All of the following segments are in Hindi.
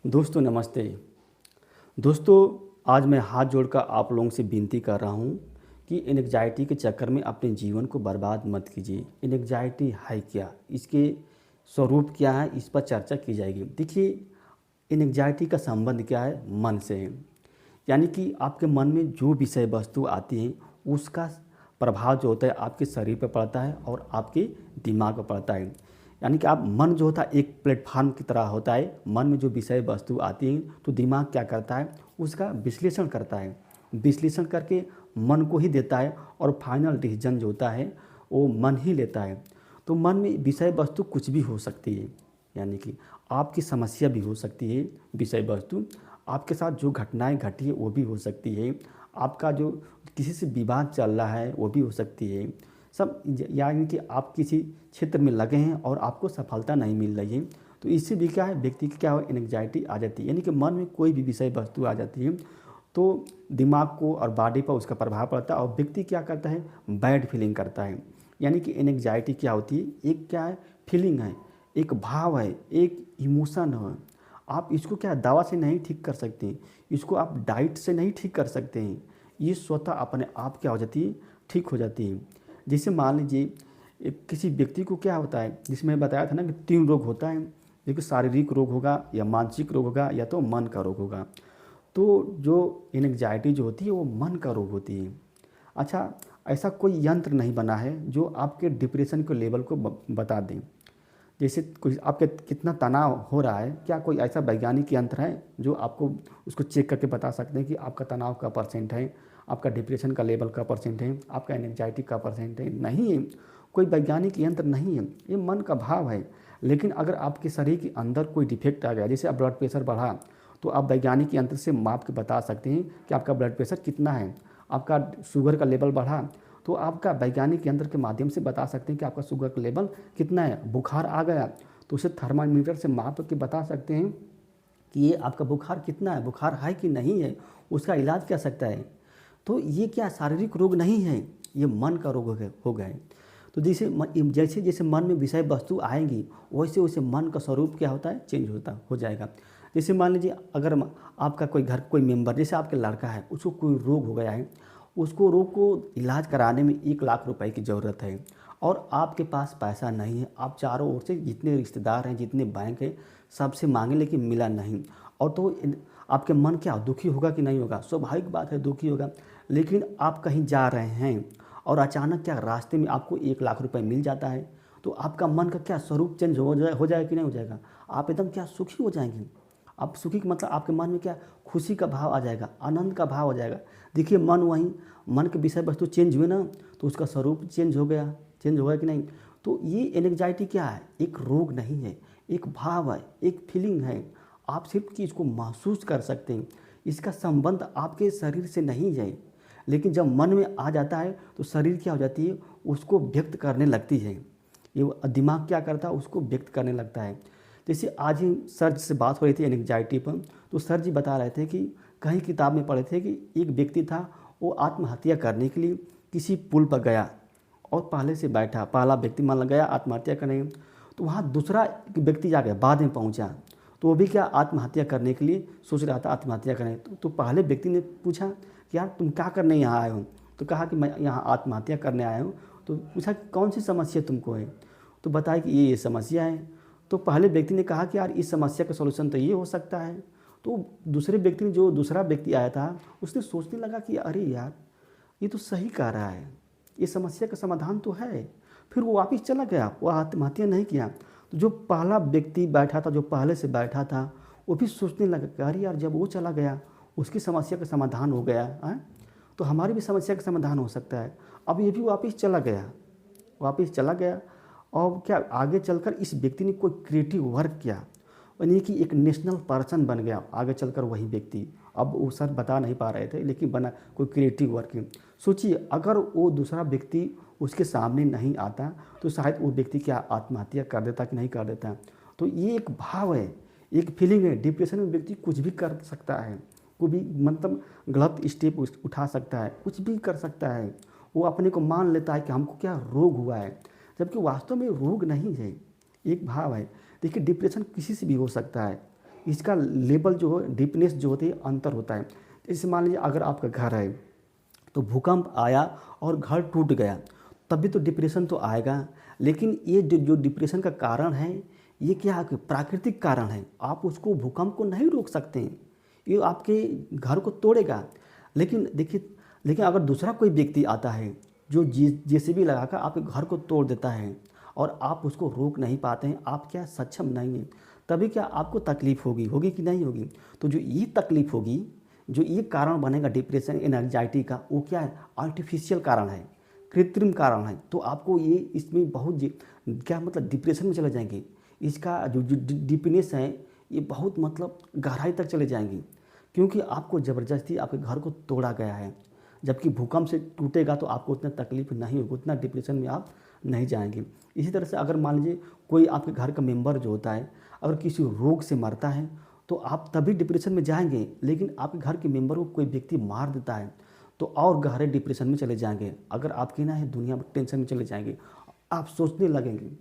दोस्तों नमस्ते। दोस्तों, आज मैं हाथ जोड़कर आप लोगों से विनती कर रहा हूँ कि एंग्जाइटी के चक्कर में अपने जीवन को बर्बाद मत कीजिए। एंग्जाइटी है क्या, इसके स्वरूप क्या है, इस पर चर्चा की जाएगी। देखिए, एंग्जाइटी का संबंध क्या है, मन से है। यानी कि आपके मन में जो विषय वस्तु आती हैं उसका प्रभाव जो होता है आपके शरीर पर पड़ता है और आपके दिमाग पर पड़ता है। यानी कि आप मन जो होता है एक प्लेटफार्म की तरह होता है। मन में जो विषय वस्तु आती हैं तो दिमाग क्या करता है, उसका विश्लेषण करता है। विश्लेषण करके मन को ही देता है और फाइनल डिसीजन जो होता है वो मन ही लेता है। तो मन में विषय वस्तु कुछ भी हो सकती है। यानी कि आपकी समस्या भी हो सकती है विषय वस्तु, आपके साथ जो घटनाएं घटी है वो भी हो सकती है, आपका जो किसी से विवाद चल रहा है वो भी हो सकती है। सब यानी कि आप किसी क्षेत्र में लगे हैं और आपको सफलता नहीं मिल रही है, तो इससे भी क्या है, व्यक्ति की क्या हो, एंग्जाइटी आ जाती है। यानी कि मन में कोई भी विषय वस्तु आ जाती है तो दिमाग को और बॉडी पर उसका प्रभाव पड़ता है और व्यक्ति क्या करता है, बैड फीलिंग करता है। यानी कि एंग्जाइटी क्या होती है, एक क्या है, फीलिंग है, एक भाव है, एक इमोशन है। आप इसको क्या दवा से नहीं ठीक कर सकते, इसको आप डाइट से नहीं ठीक कर सकते हैं। ये स्वतः अपने आप क्या हो जाती है, ठीक हो जाती है। जैसे मान लीजिए किसी व्यक्ति को क्या होता है, जिसमें मैं बताया था ना कि 3 रोग होता है, एक शारीरिक रोग होगा या मानसिक रोग होगा या तो मन का रोग होगा। तो जो एंग्जाइटी जो होती है वो मन का रोग होती है। अच्छा, ऐसा कोई यंत्र नहीं बना है जो आपके डिप्रेशन के लेवल को बता दें। जैसे कोई आपके कितना तनाव हो रहा है, क्या कोई ऐसा वैज्ञानिक यंत्र है जो आपको उसको चेक करके बता सकते हैं कि आपका तनाव का परसेंट है, आपका डिप्रेशन का लेवल का परसेंट है, आपका एंग्जाइटी का परसेंट है? नहीं है, कोई वैज्ञानिक यंत्र नहीं है, ये मन का भाव है। लेकिन अगर आपके शरीर के अंदर कोई डिफेक्ट आ गया, जैसे आप ब्लड प्रेशर बढ़ा, तो आप वैज्ञानिक यंत्र से माप के बता सकते हैं कि आपका ब्लड प्रेशर कितना है। आपका शुगर का लेवल बढ़ा तो आपका वैज्ञानिक यंत्र के माध्यम से बता सकते हैं कि आपका शुगर का लेवल कितना है। बुखार आ गया तो उसे थर्मामीटर से माप के बता सकते हैं कि ये आपका बुखार कितना है, बुखार है कि नहीं है, उसका इलाज क्या सकता है। तो ये क्या शारीरिक रोग नहीं है, ये मन का रोग हो गया है। तो जैसे जैसे मन में विषय वस्तु आएंगी वैसे वैसे मन का स्वरूप क्या होता है, चेंज होता हो जाएगा। जैसे मान लीजिए अगर आपका कोई घर कोई मेंबर, जैसे आपके लड़का है, उसको कोई रोग हो गया है, उसको रोग को इलाज कराने में 1 लाख रुपए की ज़रूरत है और आपके पास पैसा नहीं है। आप चारों ओर से जितने रिश्तेदार हैं, जितने बैंक हैं, सबसे मांगे लेकिन मिला नहीं। और तो आपके मन क्या दुखी होगा कि नहीं होगा, स्वाभाविक बात है दुखी होगा। लेकिन आप कहीं जा रहे हैं और अचानक क्या रास्ते में आपको 1 लाख रुपए मिल जाता है, तो आपका मन का क्या स्वरूप चेंज हो जाएगा कि नहीं हो जाएगा, आप एकदम क्या सुखी हो जाएंगे। आप सुखी का मतलब आपके मन में क्या, खुशी का भाव आ जाएगा, आनंद का भाव आ जाएगा। देखिए मन वहीं, मन के विषय वस्तु चेंज हुए ना तो उसका स्वरूप चेंज हो गया, चेंज होगा कि नहीं। तो ये एंग्जाइटी क्या है, एक रोग नहीं है, एक भाव है, एक फीलिंग है। आप सिर्फ कि इसको महसूस कर सकते हैं, इसका संबंध आपके शरीर से नहीं है। लेकिन जब मन में आ जाता है तो शरीर क्या हो जाती है, उसको व्यक्त करने लगती है। ये दिमाग क्या करता है, उसको व्यक्त करने लगता है। जैसे आज ही सर जी से बात हो रही थी एंग्जाइटी पर, तो सर जी बता रहे थे कि कहीं किताब में पढ़े थे कि एक व्यक्ति था, वो आत्महत्या करने के लिए किसी पुल पर गया और पहले से बैठा, पहला व्यक्ति मान गया आत्महत्या करने, तो वहाँ दूसरा व्यक्ति जा गया, बाद में पहुँचा, तो वो भी क्या आत्महत्या करने के लिए सोच रहा था, आत्महत्या करने। तो पहले व्यक्ति ने पूछा कि यार तुम क्या करने यहाँ आए हो, तो कहा कि मैं यहाँ आत्महत्या करने आया हूँ। तो पूछा कि कौन सी समस्या तुमको है, तो बताया कि ये समस्या है। तो पहले व्यक्ति ने कहा कि यार इस समस्या का सलूशन तो ये हो सकता है। तो दूसरे व्यक्ति ने, जो दूसरा व्यक्ति आया था, उसने सोचने लगा कि अरे यार ये तो सही कह रहा है, ये समस्या का समाधान तो है। फिर वो वापस चला गया, वो आत्महत्या नहीं किया। तो जो पहला व्यक्ति बैठा था, जो पहले से बैठा था, वो भी सोचने लगा कि अरे यार जब वो चला गया उसकी समस्या का समाधान हो गया है, तो हमारी भी समस्या का समाधान हो सकता है। अब ये भी वापस चला गया, वापस चला गया। और क्या आगे चलकर इस व्यक्ति ने कोई क्रिएटिव वर्क किया, यानी कि एक नेशनल पर्सन बन गया आगे चलकर वही व्यक्ति। अब वो सर बता नहीं पा रहे थे लेकिन बना कोई क्रिएटिव वर्क। सोचिए अगर वो दूसरा व्यक्ति उसके सामने नहीं आता तो शायद वो व्यक्ति क्या आत्महत्या कर देता कि नहीं कर देता। तो ये एक भाव है, एक फीलिंग है। डिप्रेशन में व्यक्ति कुछ भी कर सकता है, कोई भी मतलब गलत स्टेप उठा सकता है, कुछ भी कर सकता है। वो अपने को मान लेता है कि हमको क्या रोग हुआ है, जबकि वास्तव में रोग नहीं है, एक भाव है। देखिए डिप्रेशन किसी से भी हो सकता है, इसका लेवल जो है, डीपनेस जो होती है, अंतर होता है। जैसे मान लीजिए अगर आपका घर है तो भूकंप आया और घर टूट गया, तभी तो डिप्रेशन तो आएगा। लेकिन ये जो डिप्रेशन का कारण है, ये क्या है कि प्राकृतिक कारण है। आप उसको, भूकंप को नहीं रोक सकते हैं, ये आपके घर को तोड़ेगा। लेकिन देखिए, लेकिन अगर दूसरा कोई व्यक्ति आता है जो जेसीबी लगाकर आपके घर को तोड़ देता है और आप उसको रोक नहीं पाते हैं, आप क्या सक्षम नहीं हैं, तभी क्या आपको तकलीफ होगी, होगी कि नहीं होगी। तो जो ये तकलीफ होगी, जो ये कारण बनेगा डिप्रेशन एंजाइटी का, वो क्या है, आर्टिफिशियल कारण है, कृत्रिम कारण है। तो आपको ये इसमें बहुत क्या मतलब डिप्रेशन में चले जाएंगे। इसका जो डीपनेस है, ये बहुत मतलब गहराई तक चले जाएंगी, क्योंकि आपको ज़बरदस्ती आपके घर को तोड़ा गया है। जबकि भूकंप से टूटेगा तो आपको उतना तकलीफ नहीं होगी, उतना डिप्रेशन में आप नहीं जाएंगे। इसी तरह से अगर मान लीजिए कोई आपके घर का मेंबर जो होता है अगर किसी रोग से मरता है, तो आप तभी डिप्रेशन में जाएंगे। लेकिन आपके घर के मेंबर को कोई व्यक्ति मार देता है तो और गहरे डिप्रेशन में चले जाएंगे। अगर आपकी ना है दुनिया में टेंशन में चले जाएंगे, आप सोचने लगेंगे।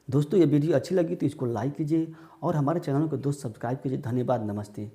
दोस्तों, ये वीडियो अच्छी लगी तो इसको लाइक कीजिए और हमारे चैनल को दोस्त सब्सक्राइब कीजिए। धन्यवाद, नमस्ते।